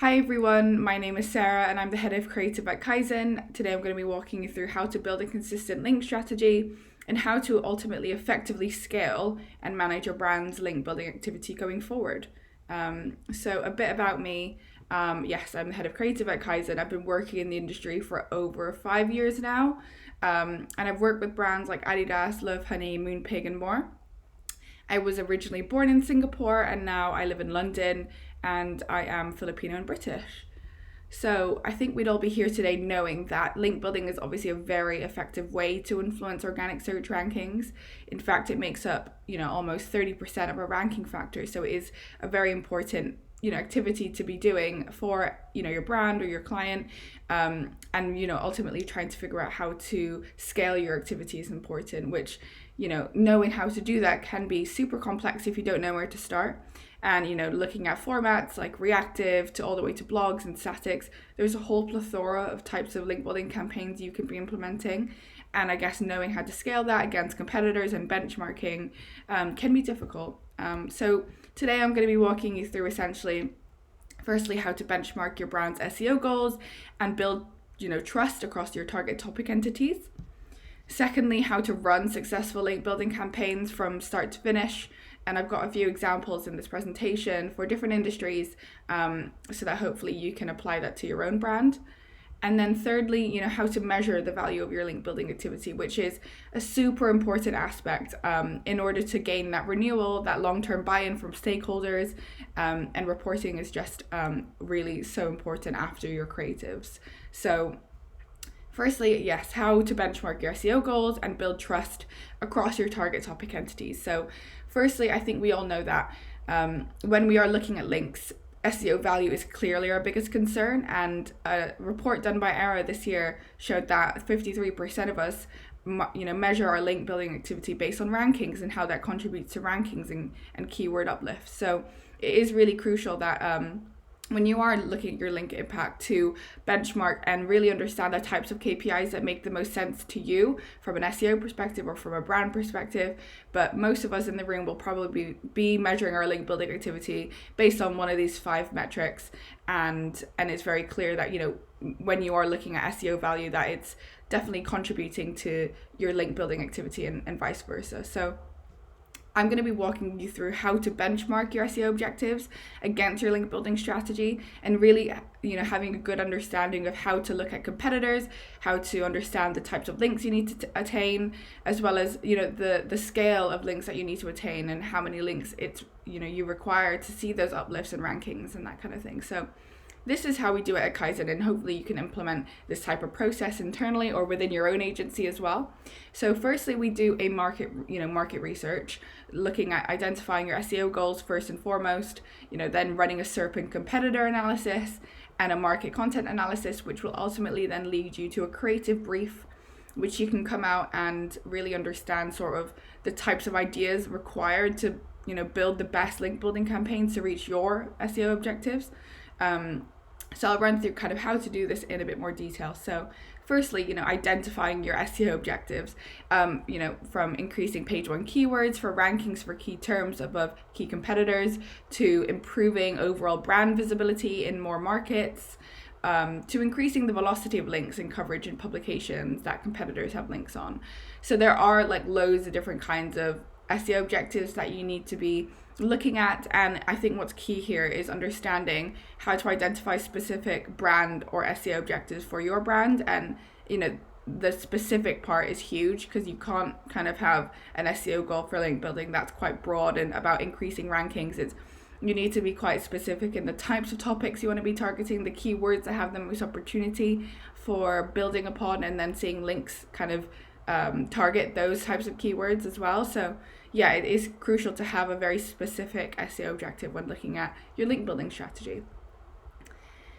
Hi everyone, my name is Sarah and I'm the head of creative at Kaizen. Today I'm going to be walking you through how to build a consistent link strategy and how to ultimately effectively scale and manage your brand's link building activity going forward. So a bit about me. Yes, I'm the head of creative at Kaizen. I've been working in the industry for over 5 years now. And I've worked with brands like Adidas, Love Honey, Moonpig and more. I was originally born in Singapore and now I live in London and I am Filipino and British. So I think we'd all be here today knowing that link building is obviously a very effective way to influence organic search rankings. In fact, it makes up, almost 30% of our ranking factors. So it is a very important activity to be doing for your brand or your client, and ultimately trying to figure out how to scale your activity is important, which knowing how to do that can be super complex if you don't know where to start. And looking at formats like reactive to all the way to blogs and statics, there's a whole plethora of types of link building campaigns you can be implementing. And I guess knowing how to scale that against competitors and benchmarking can be difficult. So today I'm going to be walking you through essentially, firstly, how to benchmark your brand's SEO goals and build trust across your target topic entities. Secondly, how to run successful link building campaigns from start to finish. And I've got a few examples in this presentation for different industries, so that hopefully you can apply that to your own brand. And then thirdly, how to measure the value of your link building activity, which is a super important aspect in order to gain that renewal, that long-term buy-in from stakeholders. And reporting is just really so important after your creatives. So firstly, yes, how to benchmark your SEO goals and build trust across your target topic entities. So firstly, I think we all know that when we are looking at links, SEO value is clearly our biggest concern. And a report done by ERA this year showed that 53% of us measure our link building activity based on rankings and how that contributes to rankings and keyword uplift. So it is really crucial that when you are looking at your link impact, to benchmark and really understand the types of KPIs that make the most sense to you from an SEO perspective or from a brand perspective. But most of us in the room will probably be measuring our link building activity based on one of these 5 metrics, and it's very clear that when you are looking at SEO value, that it's definitely contributing to your link building activity and vice versa. So I'm going to be walking you through how to benchmark your SEO objectives against your link building strategy, and really, having a good understanding of how to look at competitors, how to understand the types of links you need to attain, as well as, the scale of links that you need to attain and how many links it's, you require to see those uplifts and rankings and that kind of thing. So this is how we do it at Kaizen, and hopefully you can implement this type of process internally or within your own agency as well. So firstly, we do a market research, looking at identifying your SEO goals first and foremost, then running a SERP and competitor analysis and a market content analysis, which will ultimately then lead you to a creative brief, which you can come out and really understand sort of the types of ideas required to, build the best link building campaigns to reach your SEO objectives. So I'll run through kind of how to do this in a bit more detail. So firstly, identifying your SEO objectives, from increasing page 1 keywords for rankings for key terms above key competitors, to improving overall brand visibility in more markets, to increasing the velocity of links and coverage in publications that competitors have links on. So there are loads of different kinds of SEO objectives that you need to be looking at, and I think what's key here is understanding how to identify specific brand or SEO objectives for your brand. And the specific part is huge, because you can't kind of have an SEO goal for link building that's quite broad and about increasing rankings. You need to be quite specific in the types of topics you want to be targeting, the keywords that have the most opportunity for building upon, and then seeing links kind of target those types of keywords as well. So yeah, it is crucial to have a very specific SEO objective when looking at your link building strategy.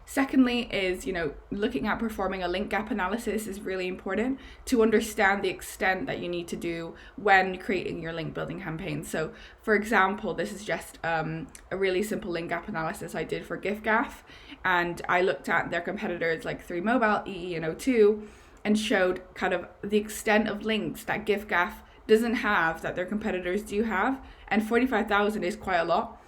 Secondly is, looking at performing a link gap analysis is really important to understand the extent that you need to do when creating your link building campaign. So for example, this is just a really simple link gap analysis I did for giffgaff, and I looked at their competitors like 3Mobile, EE and O2, and showed kind of the extent of links that giffgaff doesn't have that their competitors do have, and 45,000 is quite a lot.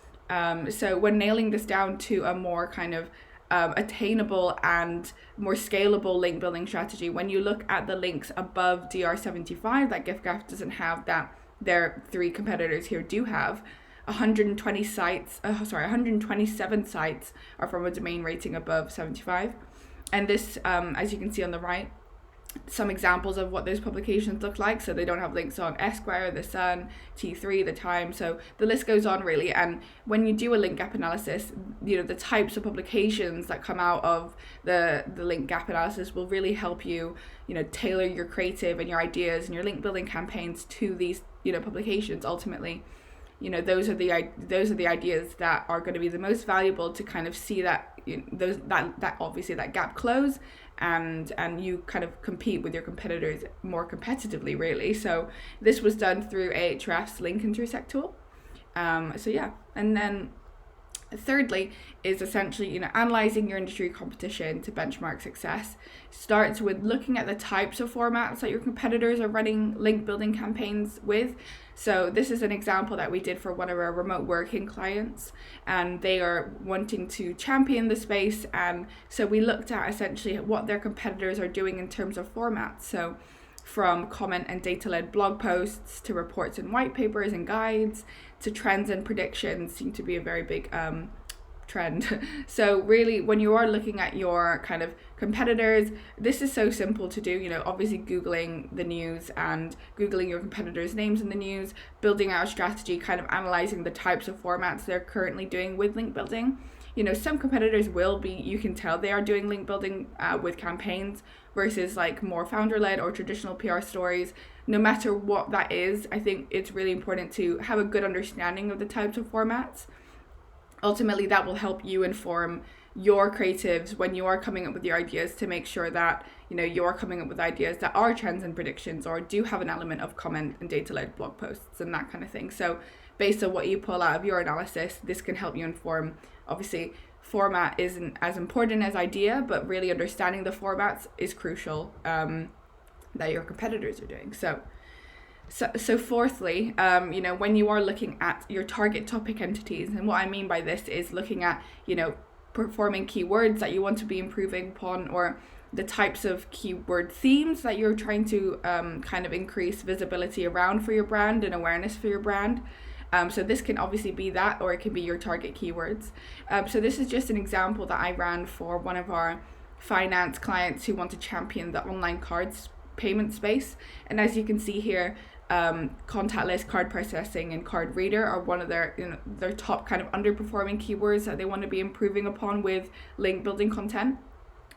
So when nailing this down to a more kind of attainable and more scalable link building strategy. When you look at the links above DR75 that giffgaff doesn't have, that their three competitors here do have, 127 sites are from a domain rating above 75. And this, as you can see on the right, some examples of what those publications look like. So they don't have links on Esquire, The Sun, T3, The Times. So the list goes on really. And when you do a link gap analysis, the types of publications that come out of the link gap analysis will really help you, tailor your creative and your ideas and your link building campaigns to these, publications. Ultimately, those are the ideas that are going to be the most valuable to kind of see that that obviously that gap close, and you kind of compete with your competitors more competitively, really. So this was done through Ahrefs link intersect tool. And then thirdly is essentially, analyzing your industry competition to benchmark success. Starts with looking at the types of formats that your competitors are running link building campaigns with. So this is an example that we did for one of our remote working clients, and they are wanting to champion the space. And so we looked at essentially what their competitors are doing in terms of formats. So from comment and data-led blog posts to reports and white papers and guides to trends and predictions seem to be a very big trend. So really, when you are looking at your kind of competitors, this is so simple to do. Obviously Googling the news and Googling your competitors' names in the news, building out a strategy, kind of analyzing the types of formats they're currently doing with link building. Some competitors you can tell they are doing link building with campaigns versus like more founder-led or traditional PR stories. No matter what that is, I think it's really important to have a good understanding of the types of formats. Ultimately, that will help you inform your creatives when you are coming up with your ideas, to make sure that you're coming up with ideas that are trends and predictions or do have an element of comment and data-led blog posts and that kind of thing. So based on what you pull out of your analysis, this can help you inform. Obviously, format isn't as important as idea, but really understanding the formats is crucial that your competitors are doing. So fourthly, when you are looking at your target topic entities, and what I mean by this is looking at, performing keywords that you want to be improving upon, or the types of keyword themes that you're trying to kind of increase visibility around for your brand and awareness for your brand. So this can obviously be that, or it can be your target keywords. So this is just an example that I ran for one of our finance clients who want to champion the online cards payment space. And as you can see here, contactless card processing and card reader are one of their top kind of underperforming keywords that they want to be improving upon with link building content.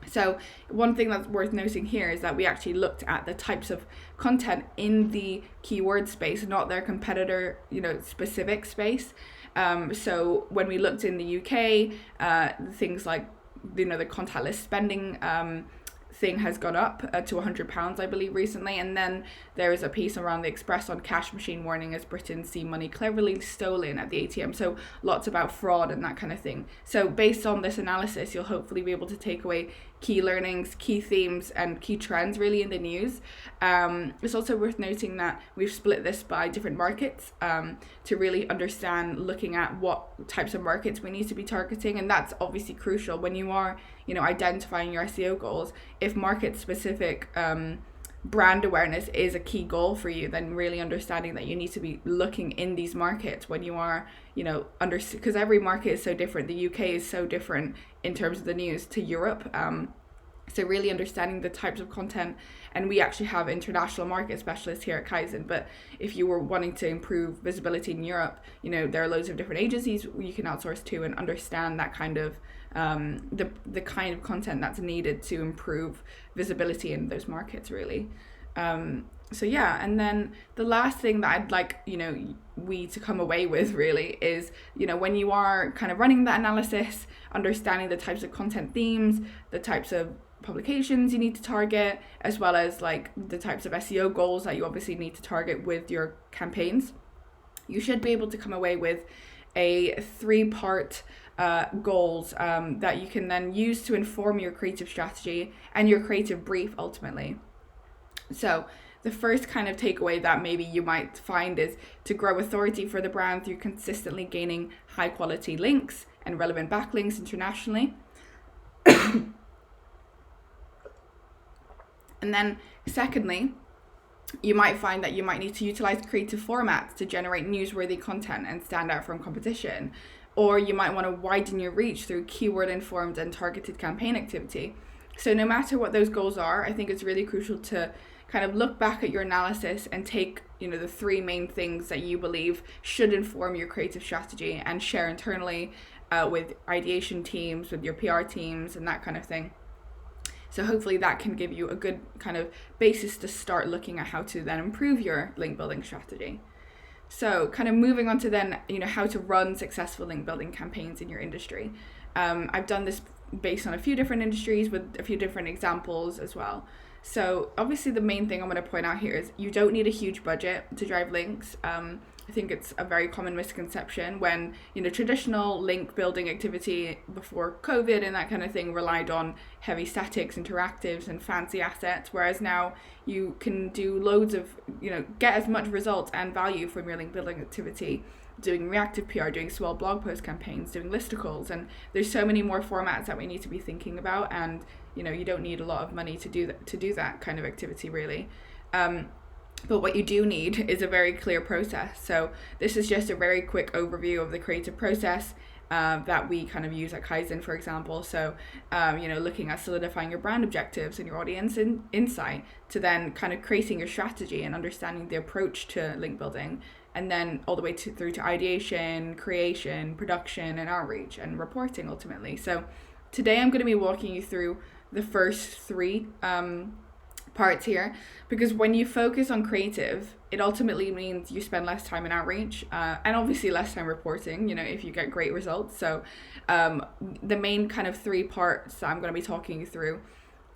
So one thing that's worth noting here is that we actually looked at the types of content in the keyword space, not their competitor, specific space. So when we looked in the UK, things like, the contactless spending thing has gone up to £100, I believe, recently. And then there is a piece around the express on cash machine warning as Britons see money cleverly stolen at the ATM. So lots about fraud and that kind of thing. So based on this analysis, you'll hopefully be able to take away key learnings, key themes, and key trends really in the news. It's also worth noting that we've split this by different markets to really understand, looking at what types of markets we need to be targeting. And that's obviously crucial when you are, identifying your SEO goals. If market specific brand awareness is a key goal for you, then really understanding that you need to be looking in these markets when you are, because every market is so different. The UK is so different in terms of the news to Europe. So really understanding the types of content, and we actually have international market specialists here at Kaizen. But if you were wanting to improve visibility in Europe, there are loads of different agencies you can outsource to and understand that kind of the kind of content that's needed to improve visibility in those markets, really. And then the last thing that I'd like, we to come away with really is, when you are kind of running that analysis, understanding the types of content themes, the types of publications you need to target, as well as like the types of SEO goals that you obviously need to target with your campaigns, you should be able to come away with a 3-part goals that you can then use to inform your creative strategy and your creative brief ultimately. So the first kind of takeaway that maybe you might find is to grow authority for the brand through consistently gaining high quality links and relevant backlinks internationally. And then secondly, you might find that you might need to utilize creative formats to generate newsworthy content and stand out from competition. Or you might want to widen your reach through keyword informed and targeted campaign activity. So no matter what those goals are, I think it's really crucial to kind of look back at your analysis and take, the three main things that you believe should inform your creative strategy and share internally with ideation teams, with your PR teams, and that kind of thing. So hopefully that can give you a good kind of basis to start looking at how to then improve your link building strategy. So kind of moving on to then, how to run successful link building campaigns in your industry. I've done this based on a few different industries with a few different examples as well. So obviously the main thing I'm going to point out here is you don't need a huge budget to drive links. I think it's a very common misconception when, traditional link building activity before COVID and that kind of thing relied on heavy statics, interactives, and fancy assets, whereas now you can do loads of, get as much results and value from your link building activity doing reactive PR, doing small blog post campaigns, doing listicles, and there's so many more formats that we need to be thinking about, and you don't need a lot of money to do that kind of activity really. But what you do need is a very clear process. So this is just a very quick overview of the creative process that we kind of use at Kaizen, for example. So, looking at solidifying your brand objectives and your audience insight, to then kind of creating your strategy and understanding the approach to link building, and then all the way through to ideation, creation, production, and outreach, and reporting ultimately. So today I'm going to be walking you through the first three parts here, because when you focus on creative, it ultimately means you spend less time in outreach and obviously less time reporting, if you get great results. So the main kind of three parts that I'm going to be talking you through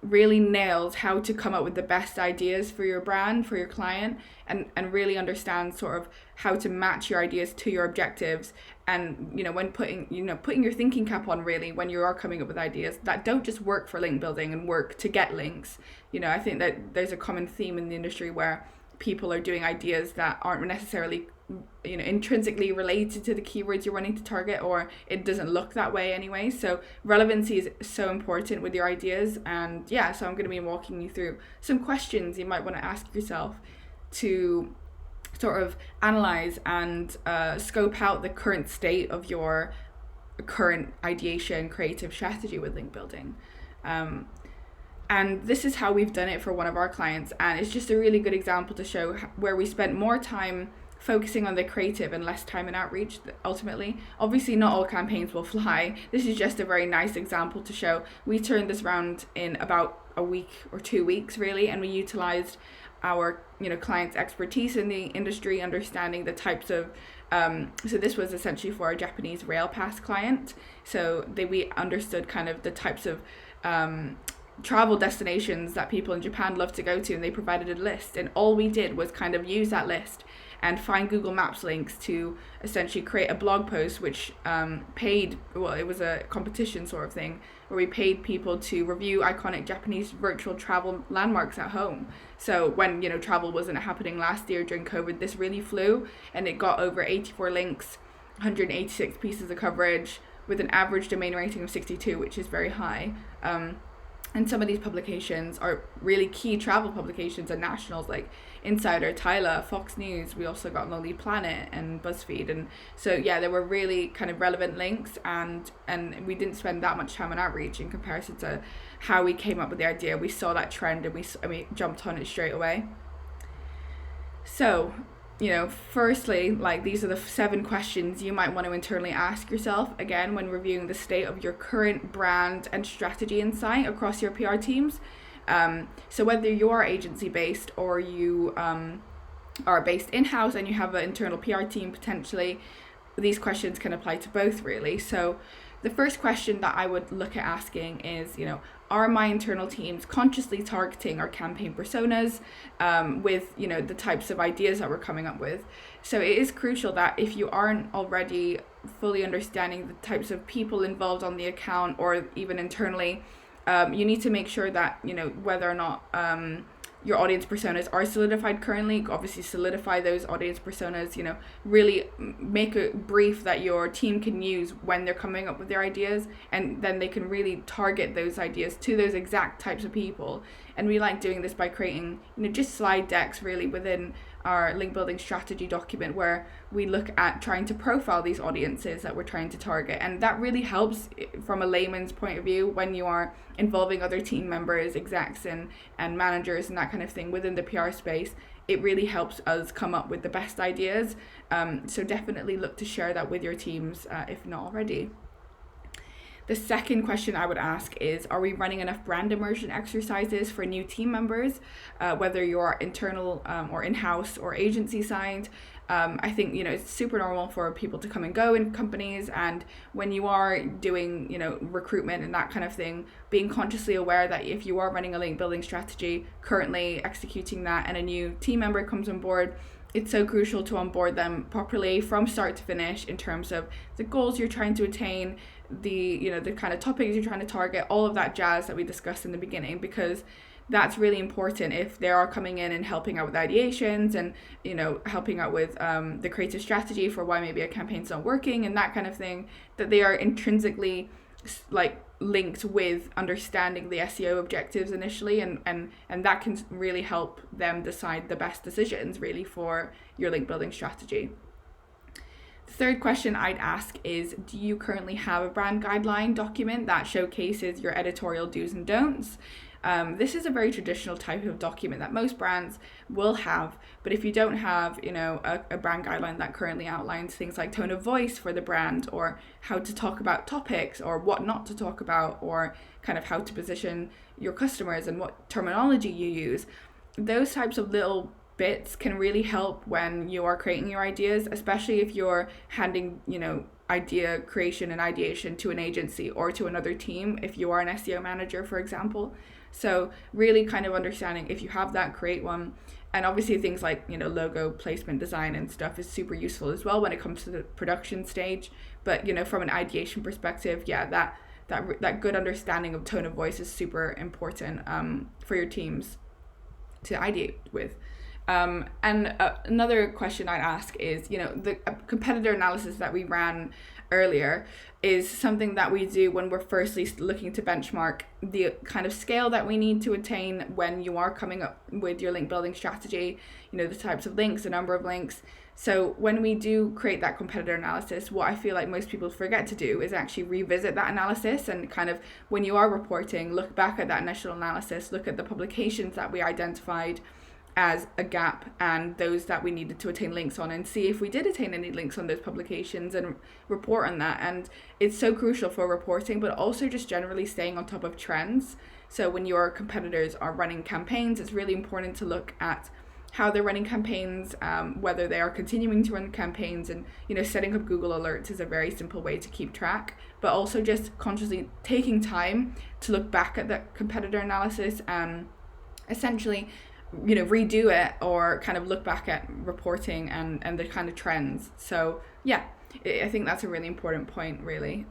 really nails how to come up with the best ideas for your brand, for your client, and really understand sort of how to match your ideas to your objectives. And when putting your thinking cap on, really, when you are coming up with ideas that don't just work for link building and work to get links. I think that there's a common theme in the industry where people are doing ideas that aren't necessarily intrinsically related to the keywords you're wanting to target, or it doesn't look that way anyway. So relevancy is so important with your ideas. And so I'm going to be walking you through some questions you might want to ask yourself to sort of analyze and scope out the current state of your current ideation creative strategy with link building. And this is how we've done it for one of our clients, and it's just a really good example to show where we spent more time focusing on the creative and less time in outreach ultimately. Obviously not all campaigns will fly. This is just a very nice example to show we turned this around in about a week or 2 weeks really, and we utilized our clients' expertise in the industry, understanding the types of so this was essentially for a Japanese rail pass client. So we understood kind of the types of travel destinations that people in Japan love to go to, and they provided a list, and all we did was kind of use that list and find Google Maps links to essentially create a blog post which paid, well, it was a competition sort of thing where we paid people to review iconic Japanese virtual travel landmarks at home. So when travel wasn't happening last year during COVID, this really flew, and it got over 84 links, 186 pieces of coverage with an average domain rating of 62, which is very high. And some of these publications are really key travel publications and nationals like Insider, Tyler, Fox News. We also got Lonely Planet and BuzzFeed. And so, there were really kind of relevant links, and we didn't spend that much time on outreach in comparison to how we came up with the idea. We saw that trend and we jumped on it straight away. So, firstly, these are the 7 questions you might want to internally ask yourself, again, when reviewing the state of your current brand and strategy insight across your PR teams. So whether you are agency based or you are based in-house and you have an internal PR team potentially, these questions can apply to both really. So the first question that I would look at asking is, are my internal teams consciously targeting our campaign personas with, the types of ideas that we're coming up with? So it is crucial that if you aren't already fully understanding the types of people involved on the account or even internally, you need to make sure that, whether or not your audience personas are solidified currently, obviously solidify those audience personas, really make a brief that your team can use when they're coming up with their ideas, and then they can really target those ideas to those exact types of people. And we like doing this by creating, just slide decks really within our link building strategy document, where we look at trying to profile these audiences that we're trying to target. And that really helps from a layman's point of view when you are involving other team members, execs and managers and that kind of thing within the PR space. It really helps us come up with the best ideas. So definitely look to share that with your teams if not already. The second question I would ask is, are we running enough brand immersion exercises for new team members, whether you're internal or in-house or agency side? I think, it's super normal for people to come and go in companies. And when you are doing, recruitment and that kind of thing, being consciously aware that if you are running a link building strategy, currently executing that, and a new team member comes on board, it's so crucial to onboard them properly from start to finish in terms of the goals you're trying to attain, the kind of topics you're trying to target, all of that jazz that we discussed in the beginning, because that's really important if they are coming in and helping out with ideations and helping out with the creative strategy for why maybe a campaign's not working and that kind of thing, that they are intrinsically linked with understanding the SEO objectives initially, and that can really help them decide the best decisions really for your link building strategy. The third question I'd ask is, do you currently have a brand guideline document that showcases your editorial do's and don'ts? This is a very traditional type of document that most brands will have, but if you don't have, a brand guideline that currently outlines things like tone of voice for the brand, or how to talk about topics, or what not to talk about, or kind of how to position your customers and what terminology you use, those types of little bits can really help when you are creating your ideas, especially if you're handing, idea creation and ideation to an agency or to another team, if you are an SEO manager, for example. So really kind of understanding, if you have that, create one. And obviously things like, logo placement design and stuff is super useful as well when it comes to the production stage. But, from an ideation perspective, that good understanding of tone of voice is super important for your teams to ideate with. Another question I'd ask is, the competitor analysis that we ran earlier is something that we do when we're firstly looking to benchmark the kind of scale that we need to attain when you are coming up with your link building strategy, the types of links, the number of links. So when we do create that competitor analysis, what I feel like most people forget to do is actually revisit that analysis, and kind of when you are reporting, look back at that initial analysis, look at the publications that we identified as a gap and those that we needed to attain links on, and see if we did attain any links on those publications and report on that. And it's so crucial for reporting, but also just generally staying on top of trends. So when your competitors are running campaigns, it's really important to look at how they're running campaigns, whether they are continuing to run campaigns, and setting up Google alerts is a very simple way to keep track, but also just consciously taking time to look back at that competitor analysis and essentially redo it, or kind of look back at reporting and the kind of trends. So I think that's a really important point, really.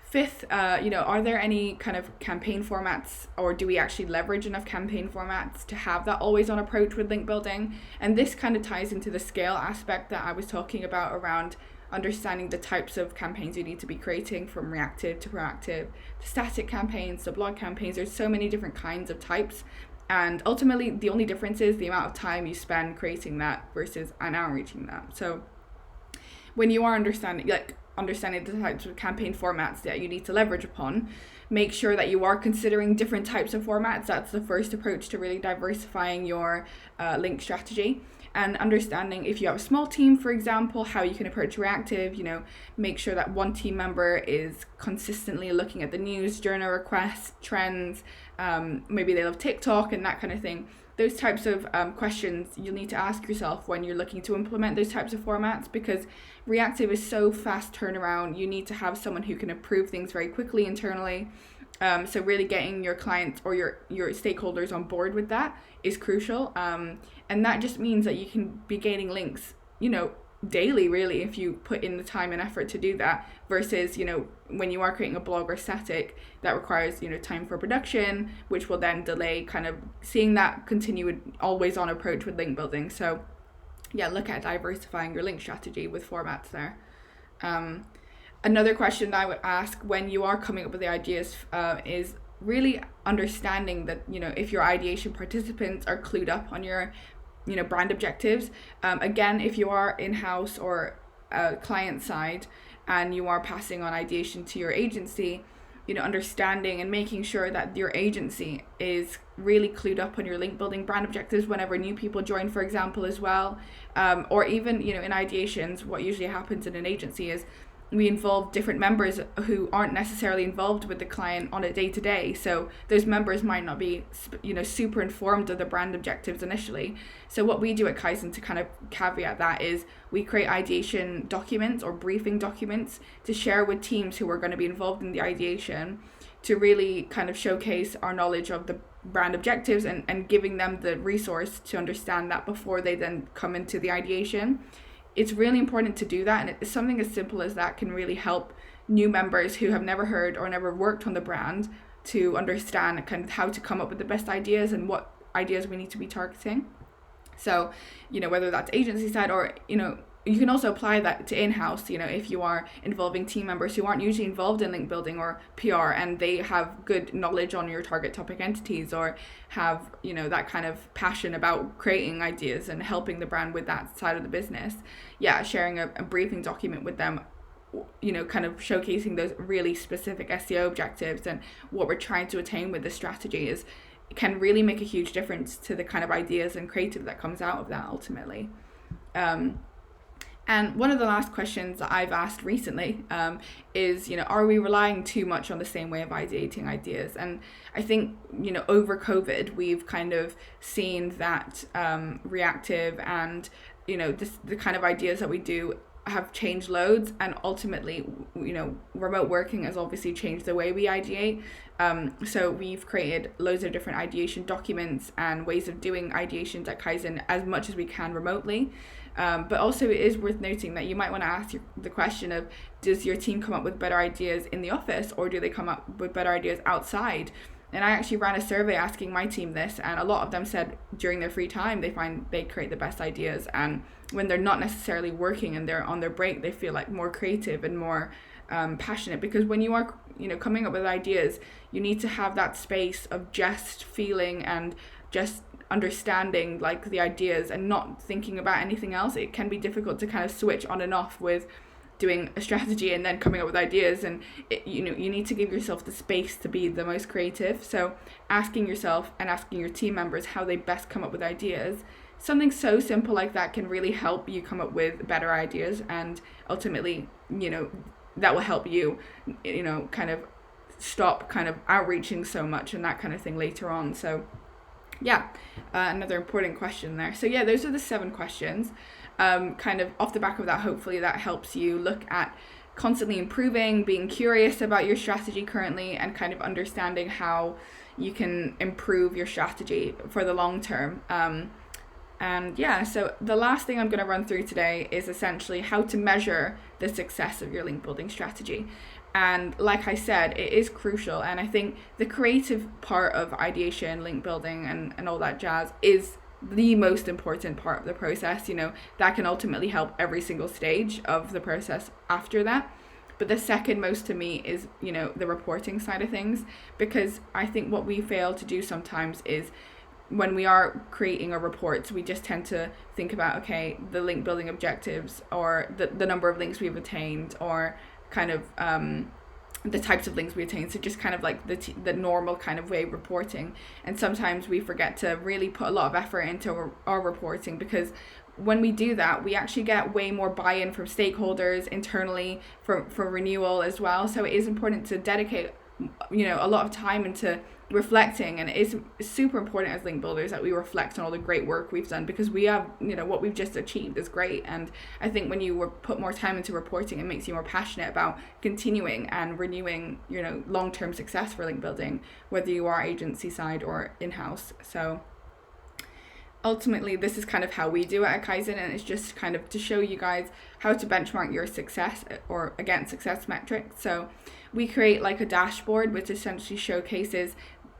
Fifth, are there any kind of campaign formats, or do we actually leverage enough campaign formats to have that always on approach with link building? And this kind of ties into the scale aspect that I was talking about around understanding the types of campaigns you need to be creating, from reactive to proactive to static campaigns to blog campaigns. There's so many different kinds of types. And ultimately, the only difference is the amount of time you spend creating that versus an hour reaching that. So when you are understanding the types of campaign formats that you need to leverage upon, make sure that you are considering different types of formats. That's the first approach to really diversifying your link strategy. And understanding, if you have a small team, for example, how you can approach reactive, make sure that one team member is consistently looking at the news, journal requests, trends, maybe they love TikTok and that kind of thing. Those types of questions you'll need to ask yourself when you're looking to implement those types of formats, because reactive is so fast turnaround. You need to have someone who can approve things very quickly internally. So really getting your clients or your stakeholders on board with that is crucial. And that just means that you can be gaining links, daily, really, if you put in the time and effort to do that, versus, when you are creating a blog or static, that requires, time for production, which will then delay kind of seeing that continued always on approach with link building. So yeah, look at diversifying your link strategy with formats there. Another question that I would ask when you are coming up with the ideas is really understanding that, if your ideation participants are clued up on your, brand objectives. Again, if you are in-house or client side and you are passing on ideation to your agency, understanding and making sure that your agency is really clued up on your link building brand objectives whenever new people join, for example, as well. Or even, in ideations, what usually happens in an agency is we involve different members who aren't necessarily involved with the client on a day-to-day. So those members might not be, super informed of the brand objectives initially. So what we do at Kaizen to kind of caveat that is we create ideation documents or briefing documents to share with teams who are going to be involved in the ideation, to really kind of showcase our knowledge of the brand objectives and giving them the resource to understand that before they then come into the ideation. It's really important to do that, and it's something as simple as that can really help new members who have never heard or never worked on the brand to understand kind of how to come up with the best ideas and what ideas we need to be targeting. So, whether that's agency side or, you can also apply that to in-house, if you are involving team members who aren't usually involved in link building or PR and they have good knowledge on your target topic entities or have, that kind of passion about creating ideas and helping the brand with that side of the business. Yeah, sharing a briefing document with them, kind of showcasing those really specific SEO objectives and what we're trying to attain with the strategy can really make a huge difference to the kind of ideas and creative that comes out of that ultimately. And one of the last questions that I've asked recently is, are we relying too much on the same way of ideating ideas? And I think, over COVID, we've kind of seen that reactive and, the kind of ideas that we do have changed loads, and ultimately, remote working has obviously changed the way we ideate. So we've created loads of different ideation documents and ways of doing ideations at Kaizen as much as we can remotely. But also it is worth noting that you might want to ask the question of, does your team come up with better ideas in the office or do they come up with better ideas outside? And I actually ran a survey asking my team this, and a lot of them said during their free time they find they create the best ideas, and when they're not necessarily working and they're on their break, they feel like more creative and more passionate, because when you are coming up with ideas, you need to have that space of just feeling and just understanding like the ideas and not thinking about anything else. It can be difficult to kind of switch on and off with doing a strategy and then coming up with ideas, and you need to give yourself the space to be the most creative. So asking yourself and asking your team members how they best come up with ideas, something so simple like that can really help you come up with better ideas, and ultimately that will help you kind of stop kind of outreaching so much and that kind of thing later on. So yeah, another important question there. So yeah, those are the 7 questions. Kind of off the back of that, hopefully that helps you look at constantly improving, being curious about your strategy currently, and kind of understanding how you can improve your strategy for the long term. And yeah, so the last thing I'm going to run through today is essentially how to measure the success of your link building strategy. And like I said, it is crucial. And I think the creative part of ideation, link building, and all that jazz is the most important part of the process. That can ultimately help every single stage of the process after that. But the second most to me is, the reporting side of things, because I think what we fail to do sometimes is when we are creating a report, we just tend to think about, okay, the link building objectives or the number of links we've attained, or kind of the types of links we attain. So just kind of like the normal kind of way of reporting. And sometimes we forget to really put a lot of effort into our reporting, because when we do that, we actually get way more buy-in from stakeholders internally for renewal as well. So it is important to dedicate a lot of time into reflecting, and it is super important as link builders that we reflect on all the great work we've done, because we have what we've just achieved is great. And I think when you put more time into reporting, it makes you more passionate about continuing and renewing long-term success for link building, whether you are agency side or in-house. So ultimately this is kind of how we do it at Kaizen, and it's just kind of to show you guys how to benchmark your success or against success metrics. So we create like a dashboard which essentially showcases,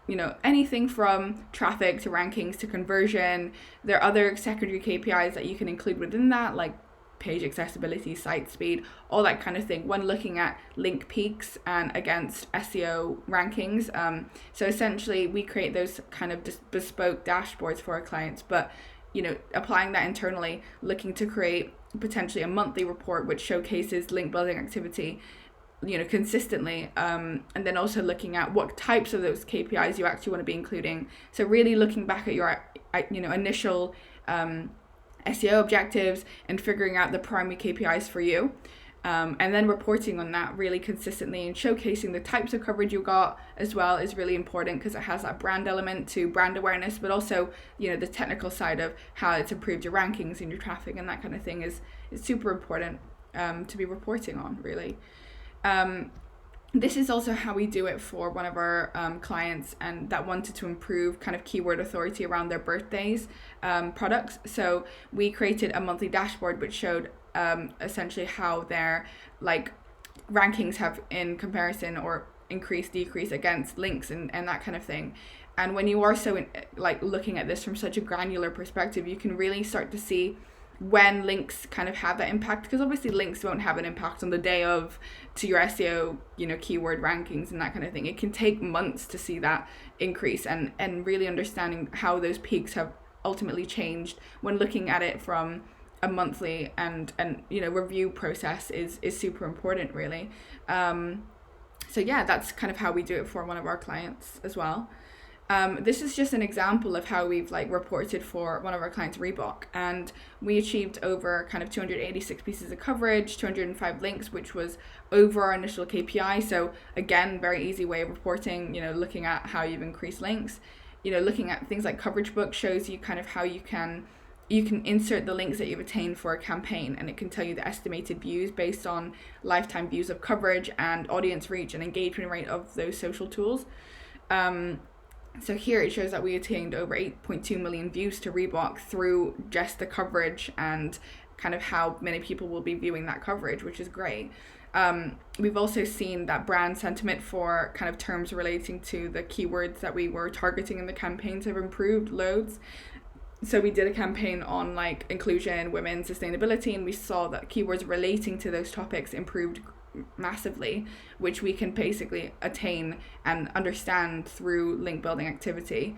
you know, anything from traffic to rankings to conversion. There are other secondary KPIs that you can include within that, like page accessibility, site speed, all that kind of thing, when looking at link peaks and against SEO rankings. So essentially we create those kind of bespoke dashboards for our clients, but, you know, applying that internally, looking to create potentially a monthly report which showcases link building activity, you know, consistently, and then also looking at what types of those KPIs you actually want to be including. So really looking back at your, you know, initial SEO objectives and figuring out the primary KPIs for you, and then reporting on that really consistently and showcasing the types of coverage you got as well is really important, because it has that brand element to brand awareness, but also, you know, the technical side of how it's improved your rankings and your traffic and that kind of thing is super important to be reporting on, really. This is also how we do it for one of our clients, and that wanted to improve kind of keyword authority around their birthdays products. So we created a monthly dashboard which showed essentially how their like rankings have in comparison or increase, decrease against links and that kind of thing. And when you are so like looking at this from such a granular perspective, you can really start to see when links kind of have that impact, because obviously links won't have an impact on the day of to your SEO, you know, keyword rankings and that kind of thing. It can take months to see that increase, and really understanding how those peaks have ultimately changed when looking at it from a monthly and you know, review process is super important, really. So yeah, that's kind of how we do it for one of our clients as well. This is just an example of how we've like reported for one of our clients, Reebok, and we achieved over kind of 286 pieces of coverage, 205 links, which was over our initial KPI. So again, very easy way of reporting, you know, looking at how you've increased links. You know, looking at things like Coverage Book shows you kind of how you can insert the links that you've attained for a campaign, and it can tell you the estimated views based on lifetime views of coverage and audience reach and engagement rate of those social tools. So here it shows that we attained over 8.2 million views to Reebok through just the coverage and kind of how many people will be viewing that coverage, which is great. We've also seen that brand sentiment for kind of terms relating to the keywords that we were targeting in the campaigns have improved loads. So we did a campaign on like inclusion, women, sustainability, and we saw that keywords relating to those topics improved massively, which we can basically attain and understand through link building activity.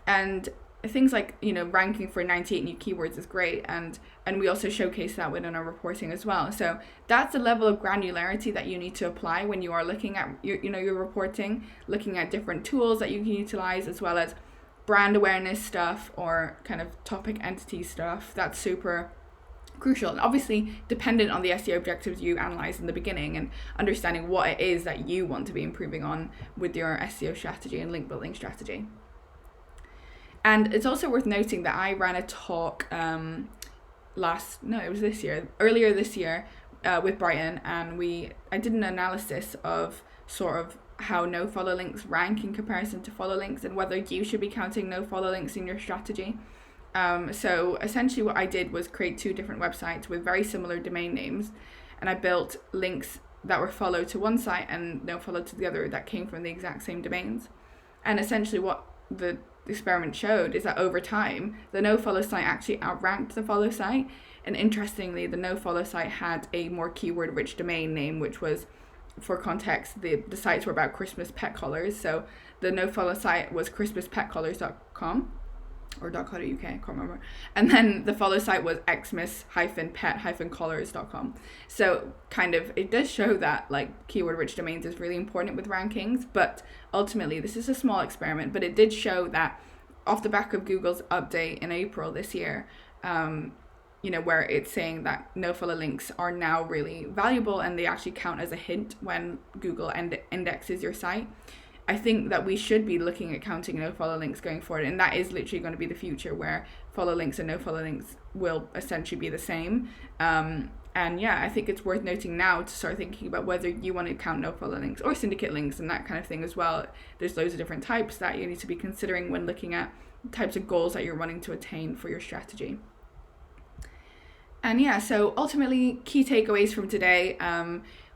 And things like, you know, ranking for 98 new keywords is great, and we also showcase that within our reporting as well. So that's the level of granularity that you need to apply when you are looking at your reporting, looking at different tools that you can utilize, as well as brand awareness stuff or kind of topic entity stuff. That's super crucial, and obviously dependent on the SEO objectives you analyze in the beginning and understanding what it is that you want to be improving on with your SEO strategy and link building strategy. And it's also worth noting that I ran a talk earlier this year with Brighton, and I did an analysis of sort of how no follow links rank in comparison to follow links, and whether you should be counting no follow links in your strategy. So essentially what I did was create two different websites with very similar domain names, and I built links that were followed to one site and no follow to the other that came from the exact same domains. And essentially what the experiment showed is that over time, the no follow site actually outranked the follow site. And interestingly, the no follow site had a more keyword rich domain name, which was, for context, the sites were about Christmas pet collars. So the no follow site was christmaspetcollars.com. or .co.uk, I can't remember. And then the follow site was xmas-pet-collars.com. So kind of, it does show that like keyword rich domains is really important with rankings, but ultimately this is a small experiment, but it did show that off the back of Google's update in April this year, where it's saying that no follow links are now really valuable and they actually count as a hint when Google indexes your site. I think that we should be looking at counting no follow links going forward, and that is literally going to be the future, where follow links and no follow links will essentially be the same. And yeah, I think it's worth noting now to start thinking about whether you want to count no-follow links or syndicate links and that kind of thing as well. There's loads of different types that you need to be considering when looking at types of goals that you're wanting to attain for your strategy. And yeah, so ultimately, key takeaways from today.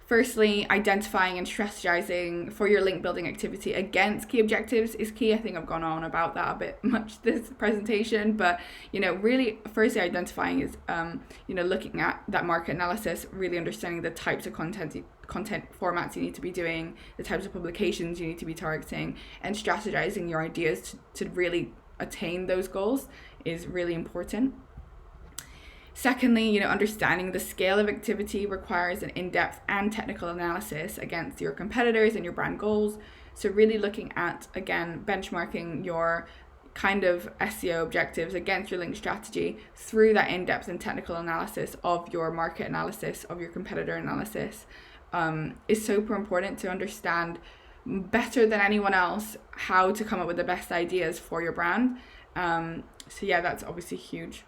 Firstly, identifying and strategizing for your link building activity against key objectives is key. I think I've gone on about that a bit much this presentation, but really firstly identifying is looking at that market analysis, really understanding the types of content formats you need to be doing, the types of publications you need to be targeting, and strategizing your ideas to really attain those goals is really important. Secondly, understanding the scale of activity requires an in-depth and technical analysis against your competitors and your brand goals. So really looking at, again, benchmarking your kind of SEO objectives against your link strategy through that in-depth and technical analysis of your market analysis, of your competitor analysis, is super important to understand better than anyone else how to come up with the best ideas for your brand. So yeah, that's obviously huge.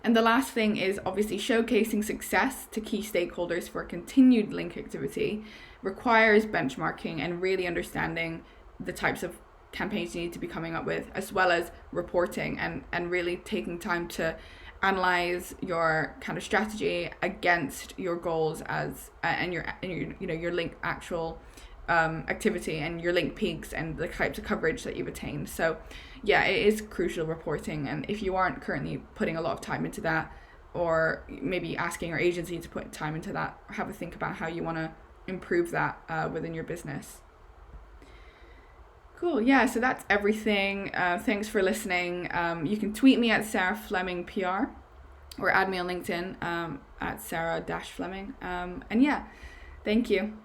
And the last thing is obviously showcasing success to key stakeholders for continued link activity requires benchmarking and really understanding the types of campaigns you need to be coming up with, as well as reporting and really taking time to analyze your kind of strategy against your goals and your link actual activity and your link peaks and the types of coverage that you've attained. So yeah, it is crucial reporting, and if you aren't currently putting a lot of time into that, or maybe asking your agency to put time into that, have a think about how you want to improve that within your business. Cool. Yeah, so that's everything. Thanks for listening. You can tweet me at Sarah Fleming PR or add me on LinkedIn at Sarah-Fleming. And yeah, thank you.